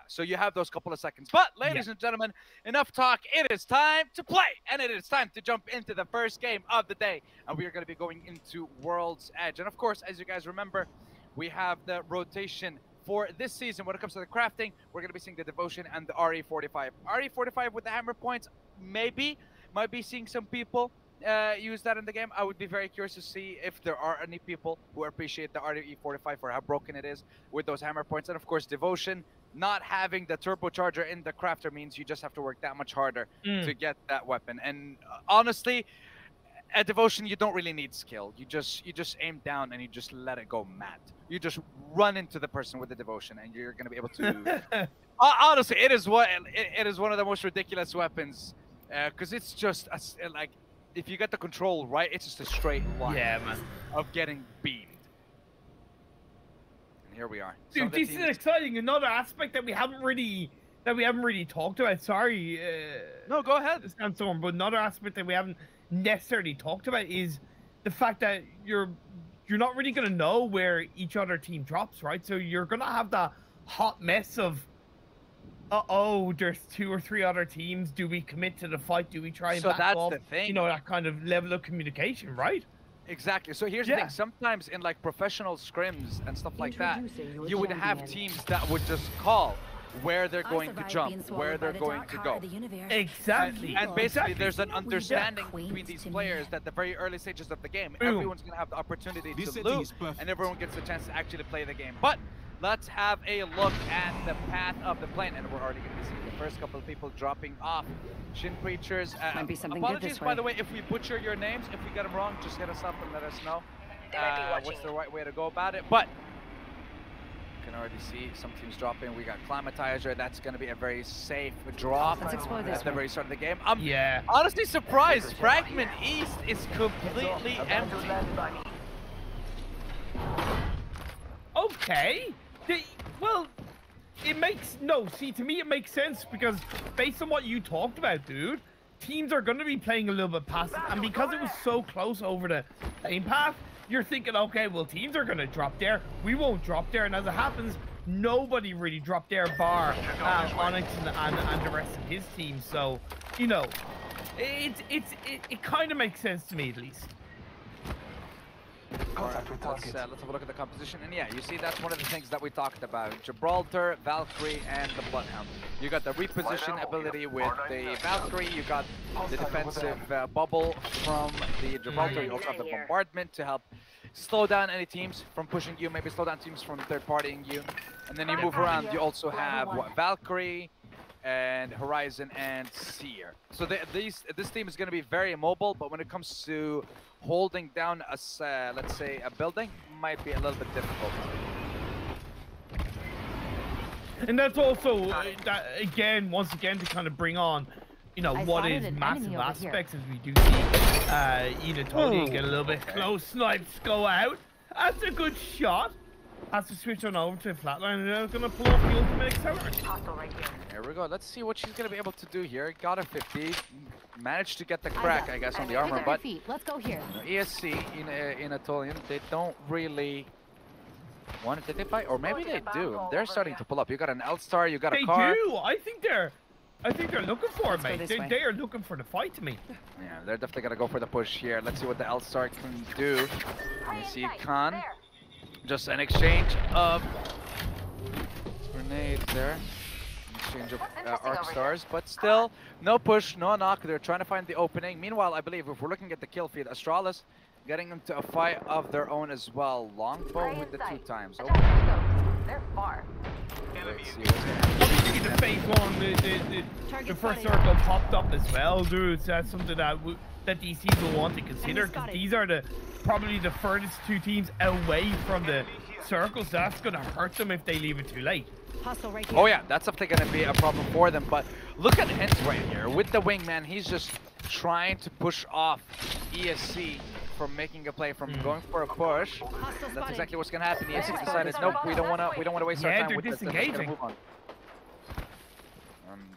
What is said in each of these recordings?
So you have those couple of seconds. But, ladies and gentlemen, enough talk. It is time to play. And it is time to jump into the first game of the day. And we are going to be going into World's Edge. And, of course, as you guys remember, we have the rotation for this season. When it comes to the crafting, we're going to be seeing the Devotion and the RE45. RE45 with the hammer points, might be seeing some people use that in the game. I would be very curious to see if there are any people who appreciate the RE45 for how broken it is with those hammer points. And, of course, Devotion. Not having the turbocharger in the crafter means you just have to work that much harder to get that weapon. And honestly, at Devotion, you don't really need skill. You just aim down and you just let it go mad. You just run into the person with the Devotion, and you're gonna be able to. Honestly, it is one of the most ridiculous weapons, because it's just like if you get the control right, it's just a straight line of getting beamed. Here we are. Dude, this is exciting. Another aspect that we haven't really talked about. Sorry. No, go ahead. Sandstorm, but another aspect that we haven't necessarily talked about is the fact that you're not really gonna know where each other team drops, right? So you're gonna have that hot mess of, oh, there's 2 or 3 other teams. Do we commit to the fight? Do we try and back off? The thing. You know, that kind of level of communication, right? Exactly. So here's the thing. Sometimes in like professional scrims and stuff like that, you would have teams that would just call where they're going to jump, where they're going to go. Exactly. And basically there's an understanding between these players that the very early stages of the game, everyone's going to have the opportunity to loot, and everyone gets a chance to actually play the game. But let's have a look at the path of the plane, and we're already going to be seeing the first couple of people dropping off. Shin Preachers, apologies by the way if we butcher your names. If we get them wrong, just hit us up and let us know what's the right way to go about it. But you can already see some teams dropping. We got Climatizer. That's going to be a very safe drop at the very start of the game. I'm honestly surprised. Fragment East is completely empty. Okay. Well, it makes to me it makes sense, because based on what you talked about, dude, teams are going to be playing a little bit passive, and because it was so close over the lane path, you're thinking, okay, well, teams are going to drop there, we won't drop there, and as it happens, nobody really dropped there bar Onyx and the rest of his team. So, you know, it kind of makes sense to me, at least. Let's have a look at the composition, and yeah, you see that's one of the things that we talked about. Gibraltar, Valkyrie, and the Bloodhound. You got the reposition ability with the Valkyrie, you got the defensive bubble from the Gibraltar, you also have the bombardment to help slow down any teams from pushing you, maybe slow down teams from third-partying you. And then you move around, you also have Valkyrie, and Horizon, and Seer. So this team is going to be very mobile, but when it comes to holding down a, let's say, a building, might be a little bit difficult. And that's also, once again, to kind of bring on, you know, what is massive aspects, as we do see Tony get a little bit close, snipes go out. That's a good shot. Has to switch on over to flatline, and they're going to pull off the ultimate accelerator. Here we go. Let's see what she's going to be able to do here. Got a 50. Managed to get the crack, I guess, on the armor, but let's go here. ESC in Atolian, they don't really want to fight, or maybe they do. They're starting to pull up. You got an L-Star, you got a car. They do. I think they're looking for it, mate. They are looking for the fight to me. Yeah, they're definitely going to go for the push here. Let's see what the L-Star can do. You see Khan. Just an exchange of grenades there. Exchange of arc stars, but still no push, no knock. They're trying to find the opening. Meanwhile, I believe if we're looking at the kill feed, Astralis getting them to a fight of their own as well. Longbow with the 2 times. Oh. They're far. Let's see what's going on. Obviously, the phase one, the first circle popped up as well, dude. So that's something that DCs will want to consider, because these are probably the furthest 2 teams away from the circles. So that's going to hurt them if they leave it too late. Right, oh yeah, that's definitely going to be a problem for them. But look at Hens right here with the wingman. He's just trying to push off ESC from making a play, from going for a push. That's exactly what's going to happen. ESC decided, nope, we don't want to waste our time with this. Disengaging. Move on.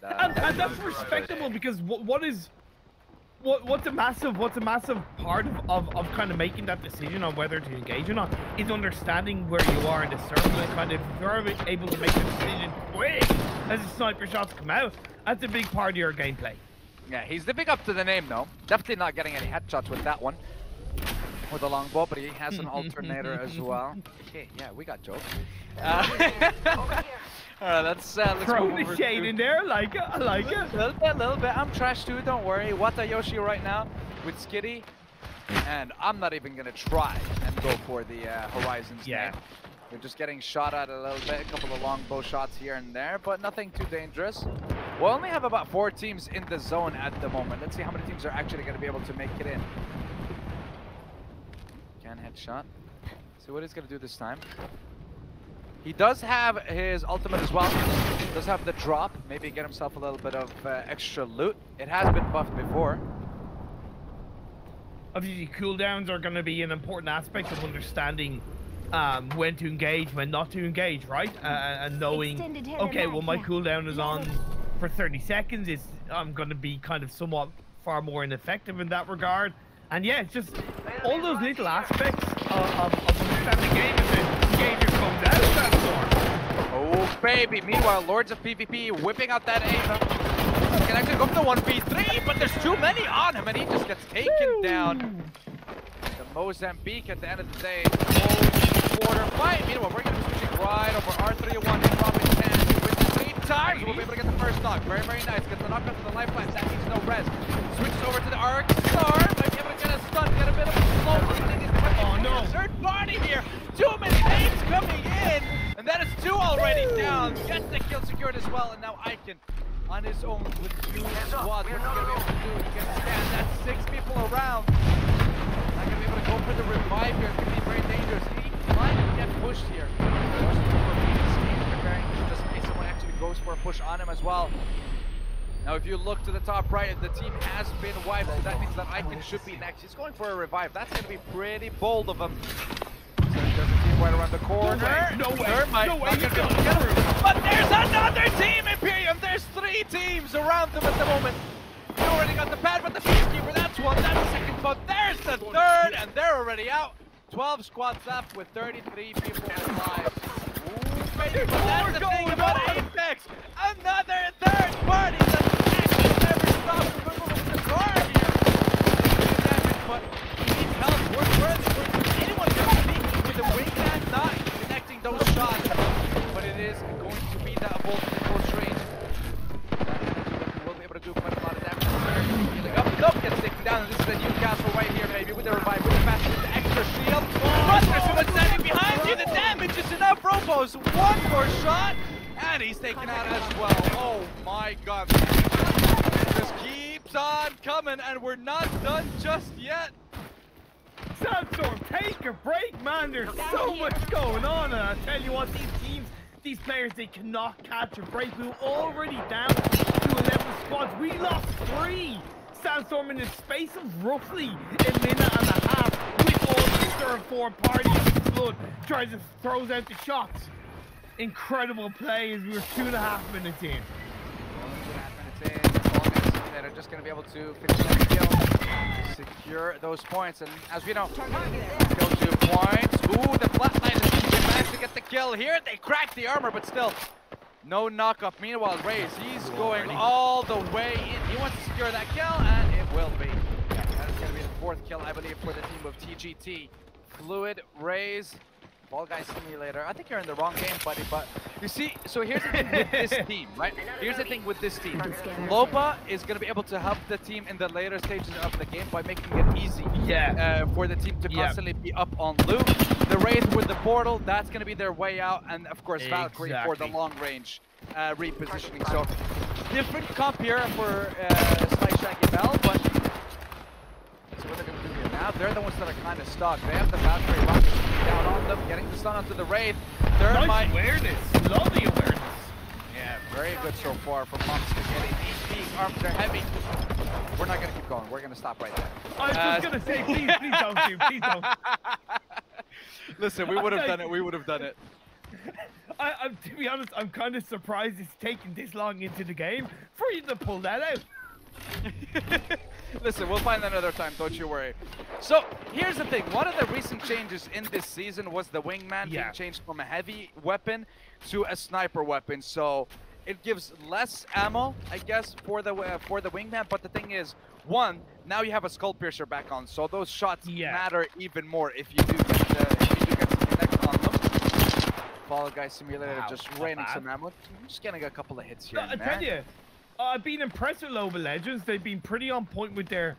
And that's respectable, because what is what's a massive part of kind of making that decision on whether to engage or not is understanding where you are in the circle and kind of if you're able to make the decision quick as the sniper shots come out. That's a big part of your gameplay. Yeah, he's living up to the name though. Definitely not getting any headshots with that one. With a longbow, but he has an alternator as well. Okay, yeah, we got jokes. Alright, let's throw move the shade in there. I like it. A little bit. I'm trash too, don't worry. Watayoshi right now with Skitty. And I'm not even gonna try and go for the Horizons name. We're just getting shot at a little bit, a couple of longbow shots here and there, but nothing too dangerous. We'll only have about 4 teams in the zone at the moment. Let's see how many teams are actually gonna be able to make it in. Headshot. See what he's gonna do this time. He does have his ultimate as well. He does have the drop. Maybe get himself a little bit of extra loot. It has been buffed before. Obviously, cooldowns are going to be an important aspect of understanding when to engage, when not to engage, right? And knowing, okay, well, my cooldown is on for 30 seconds. I'm going to be kind of somewhat far more ineffective in that regard. And yeah, it's just all those little aspects of understanding the game as the engager comes out of that storm. Oh, baby. Meanwhile, Lords of PvP whipping out that aim. He can actually go for the 1v3, but there's too many on him, and he just gets taken down. The Mozambique at the end of the day. Quarter fight. Meanwhile, we're going to be switching right over R301 and Robin Sands. With 3 times, we'll be able to get the first knock. Very, very nice. Gets the knock onto the lifeline. That needs no res. Switches over to the Arc Star. Might be able to get a stun, get a bit of a slow. Oh no! Third party here. Too many names coming in, and that is 2 already down. Gets the kill secured as well, and now Icon on his own with 2 squads. What's he gonna be able to do? He gets stand. That's 6 people around. Not gonna be able to go for the revive here. It's gonna be very dangerous. He might get pushed here. Preparing just in case someone actually goes for a push on him as well. Now, if you look to the top right, the team has been wiped, so that means that Icon should be next. He's going for a revive. That's going to be pretty bold of him. So he does a team right around the corner. No way. No way. But there's another team, ImPERium. There's 3 teams around them at the moment. You already got the pad, but the Peacekeeper, that's 1. That's the second spot. There's the 3rd, and they're already out. 12 squads left with 33 people alive. Ooh, baby, but that's the thing about Apex. Another 3rd party that never stops moving the car here. But he needs help. Where's anyone gonna be with the wingman not connecting those shots? But it is going to be that bolt in close range. We'll be able to do quite a lot of damage. Healing up. Nope, gets taken down. This is the Newcastle right here, baby, with the revive, with the fast, with the extra shield. But there's someone standing behind you. The damage is enough. Robos, 1 more shot, and he's taken out as well. Oh my god. It just keeps on coming, and we're not done just yet. Sandstorm, take a break, man. There's so much going on, and I tell you what, these teams, these players, they cannot catch a break. We were already down to 11 squads. We lost 3. Sandstorm in a space of roughly a minute and a half with all the 3rd, 4th parties. Blood tries to throws out the shots. Incredible play as we were 2.5 minutes in. 2.5 minutes in. They're just going to be able to finish that kill, secure those points, and as we know, kill 2 points. Ooh, the flatline is managed to get the kill here. They cracked the armor, but still. No knock-up. Meanwhile, Raze, he's going all the way in. He wants to secure that kill, and it will be. That is going to be the 4th kill, I believe, for the team of TGT. Fluid, Raze, Ball Guy Simulator. I think you're in the wrong game, buddy, but you see, so here's the thing with this team, right? Here's the thing with this team. Loba is going to be able to help the team in the later stages of the game by making it easy for the team to constantly be up on loop. The Wraith with the portal, that's going to be their way out, and of course Valkyrie for the long range repositioning. So different comp here for Slice Shaggy Bell, but so what they're going to do here now, they're the ones that are kind of stuck. They have the Valkyrie rockets down on them, getting the stun onto the Wraith. Nice awareness, lovely awareness. Yeah, very good so far from Monster. Getting HP, arms are heavy. We're not going to keep going. We're going to stop right there. I was just going to say, please don't do, please don't. Listen, we would have done it. We would have done it. To be honest, I'm kind of surprised it's taken this long into the game for you to pull that out. Listen, we'll find another time, don't you worry. So, here's the thing. One of the recent changes in this season was the wingman being changed from a heavy weapon to a sniper weapon. So, it gives less ammo, I guess, for the wingman. But the thing is, one, now you have a skull piercer back on, so those shots matter even more if you do get some connect on them. Fall Guy Simulator just raining some ammo. Just getting a couple of hits here. I tell you, I've been impressed with Mobile Legends. They've been pretty on point with their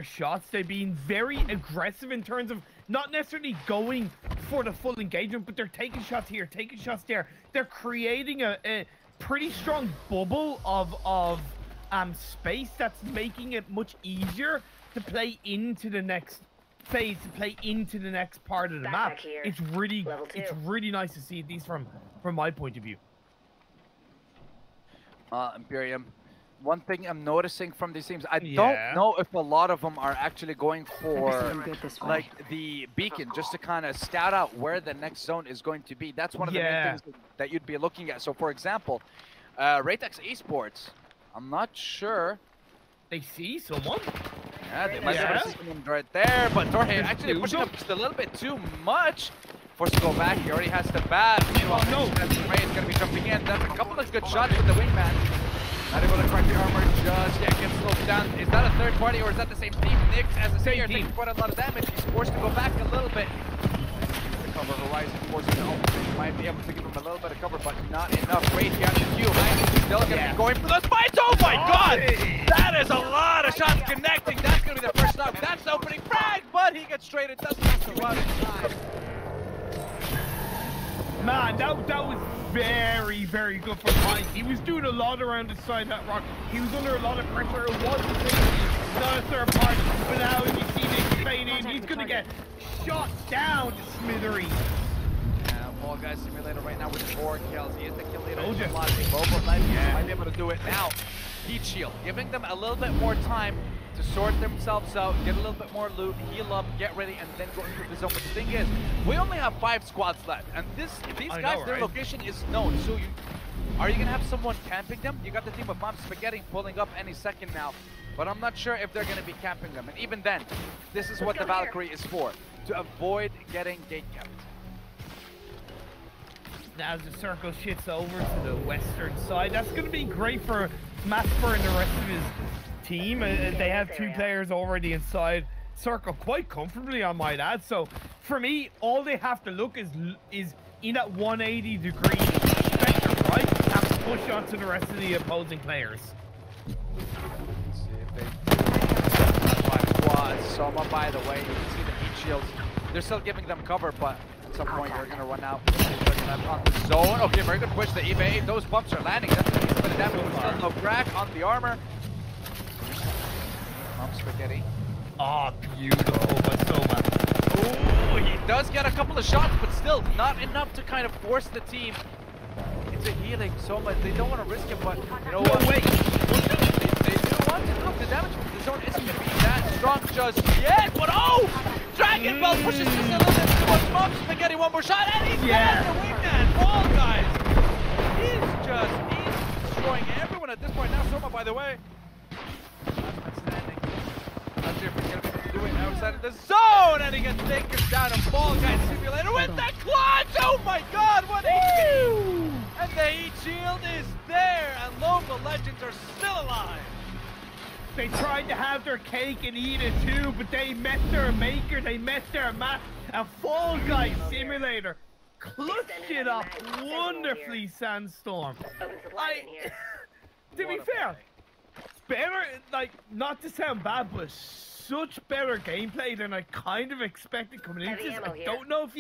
shots. They've been very aggressive in terms of not necessarily going for the full engagement, but they're taking shots here, taking shots there. They're creating a pretty strong bubble of space that's making it much easier to play into the next phase, to play into the next part of the map. It's really nice to see these from my point of view. ImPERium. One thing I'm noticing from these teams, I don't know if a lot of them are actually going for like the beacon, just to kind of scout out where the next zone is going to be. That's one of the main things that you'd be looking at. So, for example, Ratex Esports, I'm not sure. They see someone? Yeah, they might have seen someone right there, but Torhe actually pushing up just a little bit too much. Forced to go back, he already has the bat. Meanwhile, Ray is going to be jumping in. That's a couple of good shots with the wingman. Not able to crack the armor, just gets slowed down. Is that a third party or is that the same team? Nix, as a senior, taking quite a lot of damage. He's forced to go back a little bit. The cover Horizon forces to open. Might be able to give him a little bit of cover, but not enough. Wait here on the queue. He's still going to be going for those fights. Oh my god! That is a lot of shots connecting. That's going to be the first knock. That's the opening frag, but he gets straight. It doesn't have to run inside. Man, that was very, very good for Mike. He was doing a lot around the side of that rock. He was under a lot of pressure. It wasn't not a third party. But now, if you see Nick fade in, he's going to get shot down to smithereens. Yeah, Fall Guy Simulator right now with 4 kills. He is the kill leader. Mobile Legends might be able to do it now. Heat shield, giving them a little bit more time to sort themselves out, get a little bit more loot, heal up, get ready, and then go into the zone. But the thing is, we only have 5 squads left, and these guys, their location is known. So are you gonna have someone camping them? You got the team of Mom Spaghetti pulling up any second now, but I'm not sure if they're gonna be camping them. And even then, this is what the Valkyrie is for, to avoid getting gate kept. Now the circle shifts over to the western side. That's gonna be great for Masper and the rest of his team. They have 2 players already inside circle quite comfortably, I might add. So for me, all they have to look is in that 180-degree spectrum, right, and push onto the rest of the opposing players. Let's see if they 5 squads. Soma, by the way, you can see the heat shields. They're still giving them cover, but at some point you're gonna run out. On the zone. Okay, very good push. The eBay. Those bumps are landing. That's gonna be a bit of damage. Still no crack on the armor. Spaghetti. Oh, beautiful by Soma. Oh, he does get a couple of shots, but still not enough to kind of force the team into healing. Soma, they don't want to risk it, but you know what? Wait. They do want to cook the damage, but the zone isn't going to be that strong just yet. But Dragon Ball pushes just a little bit too much. Mom Spaghetti, one more shot, and he's got the wingman. Fall Guys. He's destroying everyone at this point. Now Soma, by the way. Not sure if he's going to be able to do it outside of the zone, and he gets taken down. And Fall Guy Simulator with the clutch! Oh my god, what HP! And the heat shield is there, and local legends are still alive. They tried to have their cake and eat it too, but they met their maker, they met their match. And Fall Guy Simulator clutched it up wonderfully, Sandstorm. To be fair, better, like, not to sound bad, but such better gameplay than I kind of expected coming into this. I don't know if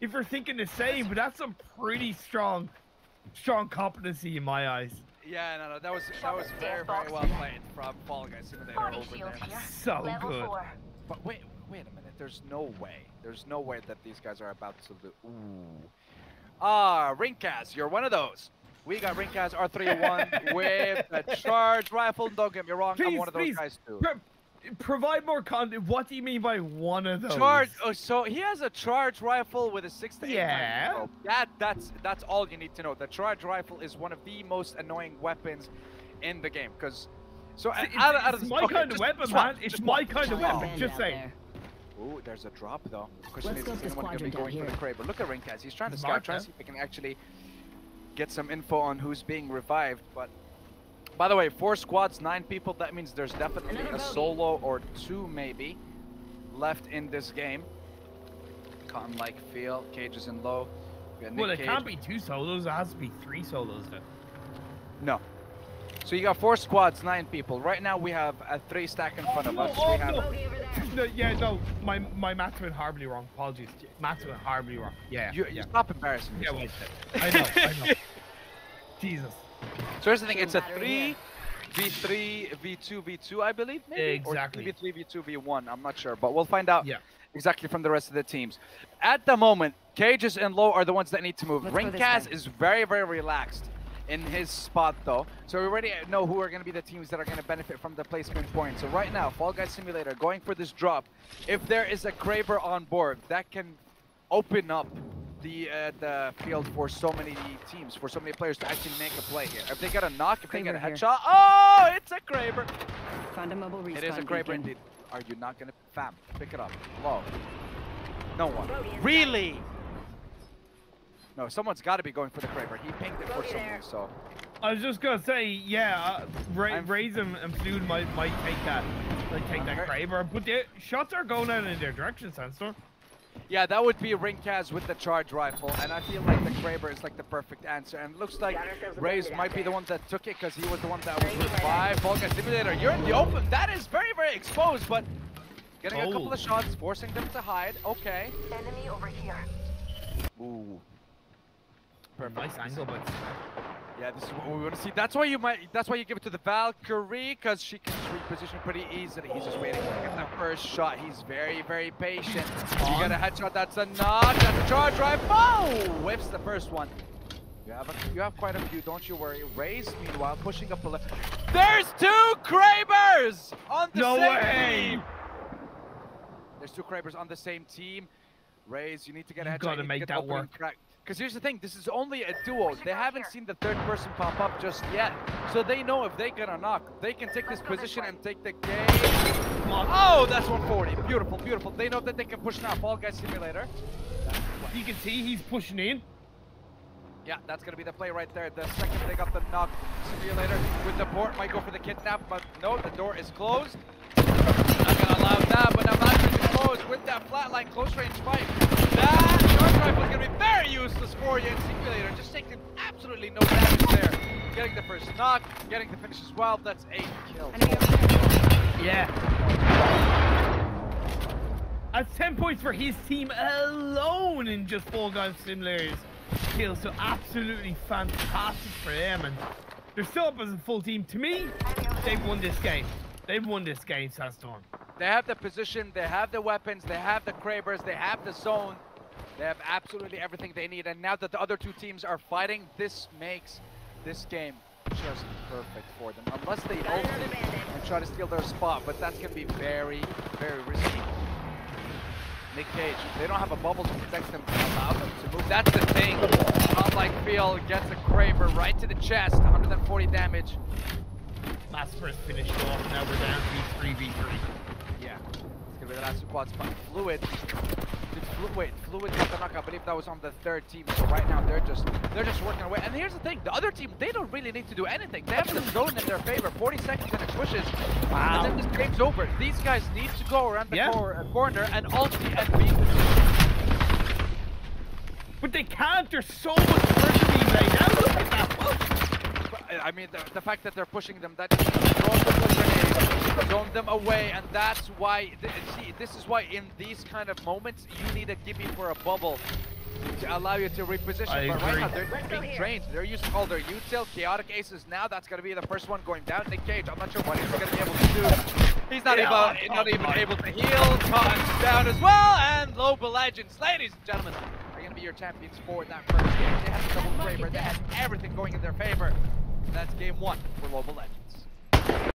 you're thinking the same, but that's some pretty strong competency in my eyes. Yeah, no, that was very, very well played from Fall Guy Simulator over there. So good. But wait a minute. There's no way that these guys are about to do. Ooh. Ringcast, you're one of those. We got Ringcast R301 with a charge rifle. Don't get me wrong, I'm one of those guys too. Provide more content. What do you mean by one of those? Charge. Oh, so he has a charge rifle with a 6 to 8 yeah. scope. That's all you need to know. The charge rifle is one of the most annoying weapons in the game because So It's my kind of weapon, man. It's my kind of weapon. Just saying. Ooh, there's a drop though. Let's go to the quadrant going for the Kraber. Look at Rinkaz. He's trying to scout, trying to see if he can actually get some info on who's being revived. But by the way, 4 squads, 9 people. That means there's definitely a solo or 2 maybe left in this game. Cotton-like feel. Cage is in low. Well, it can't be 2 solos. It has to be 3 solos then. No. So you got 4 squads, 9 people. Right now we have a 3 stack in front of us. We have no, my maths went horribly wrong. Apologies. Maths went horribly wrong. Yeah. You stop embarrassing Yeah, yourself. wait. I know. Jesus. So here's the thing. It's a 3v3 v2 v2, I believe. Maybe? Exactly. Or 3v3 v2 v1. I'm not sure, but we'll find out. Yeah. Exactly from the rest of the teams. At the moment, Cages and Low are the ones that need to move. Rinkaz is very, very relaxed in his spot though. So we already know who are going to be the teams that are going to benefit from the placement point. So right now, Fall Guys Simulator going for this drop. If there is a Kraber on board, that can open up the field for so many teams, for so many players to actually make a play here. If they get a knock, if they get a headshot, oh, it's a Kraber. Found a mobile respawn. It is a Kraber indeed. Are you not gonna pick it up? Low. No one. Really? No, someone's got to be going for the Kraber. He pinged it for someone, so. I was just gonna say, yeah, Raze and Fluid might take that, Kraber, but the shots are going out in their direction, Sandstorm. Yeah, that would be Rinkaz with the charge rifle, and I feel like the Kraber is like the perfect answer. And it looks like Raze might be the one that took it because he was the one that was revived. Fall Guys Simulator, you're in the open. That is very, very exposed, but getting a couple of shots, forcing them to hide. Okay. Enemy over here. Ooh. Perfect. Nice angle, but yeah, this is what we want to see. That's why you give it to the Valkyrie, because she can reposition pretty easily. He's just waiting to get that first shot. He's very, very patient. You get a headshot, that's a knock, that's a charge rifle. Oh! Whips the first one. You have quite a few, don't you worry. Raze, meanwhile, pushing up a left. There's 2 Krabers on the same team! There's 2 Krabers on the same team. Raze, you need to get a headshot. You gotta make that work. Because here's the thing, this is only a duo. They haven't seen the 3rd person pop up just yet. So they know if they get a knock, they can take this position and take the game. Oh, that's 140. Beautiful, beautiful. They know that they can push now. Fall Guys Simulator. You can see he's pushing in. Yeah, that's going to be the play right there. The second they got the knock, Simulator with the port might go for the kidnap, but no, the door is closed. Not going to allow that, but now Valkyrie is closed with that flatline close range fight. That charge rifle is going to be very useless for you in Simulator. Just taking absolutely no damage there. Getting the first knock, getting the finish as well. That's 8 kills. Yeah. That's 10 points for his team alone in just Fall Guys Simulator's kills. So absolutely fantastic for them. And they're still up as a full team. To me, they've won this game. They've won this game, Sandstorm. They have the position, they have the weapons, they have the Krabers, they have the zone. They have absolutely everything they need. And now that the other 2 teams are fighting, this makes this game just perfect for them. Unless they ulti and try to steal their spot, but that's going to be very, very risky. Nick Cage, they don't have a bubble to protect them to allow them to move. That's the thing. Not like Phil gets a Kraber right to the chest, 140 damage. Last first finished off, now we're down to 3v3. Yeah, it's gonna be the last 2 quads. But Fluid, Fluid got the knock. I believe that was on the 3rd team. So right now they're just working away. And here's the thing: the other team, they don't really need to do anything. They have the zone in their favor. 40 seconds and it pushes. Wow. And then this game's over. These guys need to go around the corner and ulti and beat the But they can't. There's so much pressure being laid out. Look at that push. I mean, the fact that they're pushing them, that throws the grenades, zone them away, and that's why, see, this is why in these kind of moments, you need a gimme for a bubble to allow you to reposition. But right now, they're being drained. They're using all their util, chaotic aces now. That's going to be the first one going down. Nick Cage, I'm not sure what he's going to be able to do. He's not even able to heal. Cotton's down as well, and Global Legends, ladies and gentlemen, are going to be your champions for that first game. They had a double Kraber. They had everything going in their favor. That's game 1 for Global Legends.